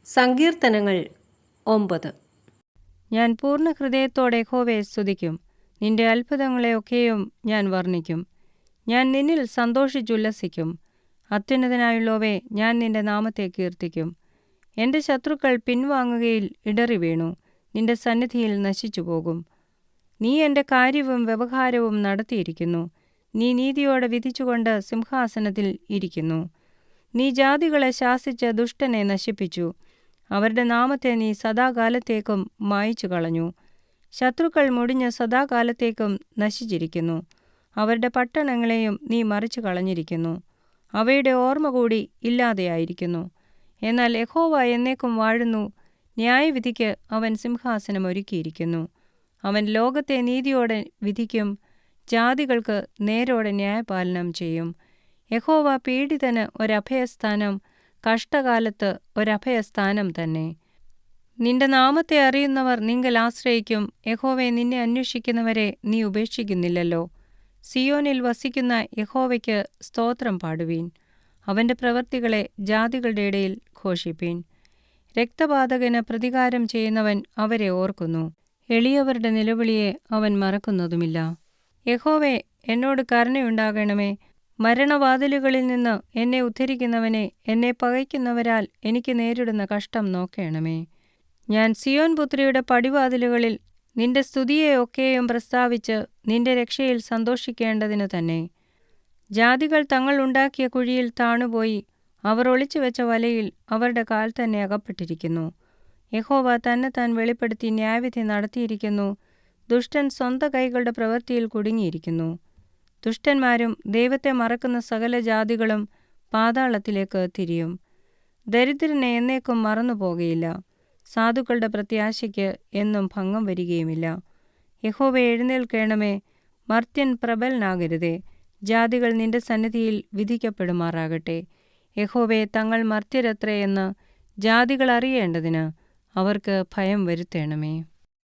സങ്കീർത്തനങ്ങൾ 9. ഞാൻ പൂർണ്ണ ഹൃദയത്തോടെ യഹോവയെ സ്തുതിക്കും. നിന്റെ അത്ഭുതങ്ങളെയൊക്കെയും ഞാൻ വർണ്ണിക്കും. ഞാൻ നിന്നിൽ സന്തോഷിച്ചുല്ലസിക്കും. അത്യുന്നതനായുള്ളോവേ, ഞാൻ നിന്റെ നാമത്തെ കീർത്തിക്കും. എൻ്റെ ശത്രുക്കൾ പിൻവാങ്ങുകയിൽ ഇടറി വീണു, നിന്റെ സന്നിധിയിൽ നശിച്ചുപോകും. നീ എൻ്റെ കാര്യവും വ്യവഹാരവും നടത്തിയിരിക്കുന്നു. നീ നീതിയോടെ വിധിച്ചുകൊണ്ട് സിംഹാസനത്തിൽ ഇരിക്കുന്നു. നീ ജാതികളെ ശാസിച്ച് ദുഷ്ടനെ നശിപ്പിച്ചു. അവരുടെ നാമത്തെ നീ സദാകാലത്തേക്കും മായിച്ചു കളഞ്ഞു. ശത്രുക്കൾ മുടിഞ്ഞ് സദാകാലത്തേക്കും നശിച്ചിരിക്കുന്നു. അവരുടെ പട്ടണങ്ങളെയും നീ മറിച്ചു കളഞ്ഞിരിക്കുന്നു. അവയുടെ ഓർമ്മ കൂടി ഇല്ലാതെയായിരിക്കുന്നു. എന്നാൽ യഹോവ എന്നേക്കും വാഴുന്നു. ന്യായവിധിക്ക് അവൻ സിംഹാസനം ഒരുക്കിയിരിക്കുന്നു. അവൻ ലോകത്തെ നീതിയോടെ വിധിക്കും. ജാതികൾക്ക് നേരോടെ ന്യായപാലനം ചെയ്യും. യഹോവ പീഡിതന് ഒരഭയസ്ഥാനം, കഷ്ടകാലത്ത് ഒരഭയസ്ഥാനം തന്നെ. നിന്റെ നാമത്തെ അറിയുന്നവർ നിങ്കൽ ആശ്രയിക്കും. യഹോവേ, നിന്നെ അന്വേഷിക്കുന്നവരെ നീ ഉപേക്ഷിക്കുന്നില്ലല്ലോ. സിയോനിൽ വസിക്കുന്ന യഹോവയ്ക്ക് സ്തോത്രം പാടുവീൻ. അവൻ്റെ പ്രവൃത്തികളെ ജാതികളുടെ ഇടയിൽ ഘോഷിപ്പീൻ. രക്തപാതകന് പ്രതികാരം ചെയ്യുന്നവൻ അവരെ ഓർക്കുന്നു. എളിയവരുടെ നിലവിളിയെ അവൻ മറക്കുന്നതുമില്ല. യഹോവേ, എന്നോട് കരുണയുണ്ടാകണമേ. മരണവാതിലുകളിൽ നിന്ന് എന്നെ ഉദ്ധരിക്കുന്നവനെ, എന്നെ പകയ്ക്കുന്നവരാൽ എനിക്ക് നേരിടുന്ന കഷ്ടം നോക്കേണമേ. ഞാൻ സിയോൻ പുത്രിയുടെ പടിവാതിലുകളിൽ നിന്റെ സ്തുതിയെയൊക്കെയും പ്രസ്താവിച്ച് നിന്റെ രക്ഷയിൽ സന്തോഷിക്കേണ്ടതിന് തന്നെ. ജാതികൾ തങ്ങൾ ഉണ്ടാക്കിയ കുഴിയിൽ താണുപോയി, അവർ ഒളിച്ചുവെച്ച വലയിൽ അവരുടെ കാൽ തന്നെ അകപ്പെട്ടിരിക്കുന്നു. യഹോവ തന്നെത്താൻ വെളിപ്പെടുത്തി ന്യായവിധി നടത്തിയിരിക്കുന്നു. ദുഷ്ടൻ സ്വന്തം കൈകളുടെ പ്രവൃത്തിയിൽ കുടുങ്ങിയിരിക്കുന്നു. ദുഷ്ടന്മാരും ദൈവത്തെ മറക്കുന്ന സകല ജാതികളും പാതാളത്തിലേക്ക് തിരിയും. ദരിദ്രനെ എന്നേക്കും മറന്നുപോകുകയില്ല. സാധുക്കളുടെ പ്രത്യാശയ്ക്ക് എന്നും ഭംഗം വരികയുമില്ല. യഹോവേ, എഴുന്നേൽക്കണമേ. മർത്യൻ പ്രബലനാകരുതേ. ജാതികൾ നിന്റെ സന്നിധിയിൽ വിധിക്കപ്പെടുമാറാകട്ടെ. യഹോവേ, തങ്ങൾ മർത്യരത്രേ എന്ന് ജാതികൾ അറിയേണ്ടതിന് അവർക്ക് ഭയം വരുത്തേണമേ.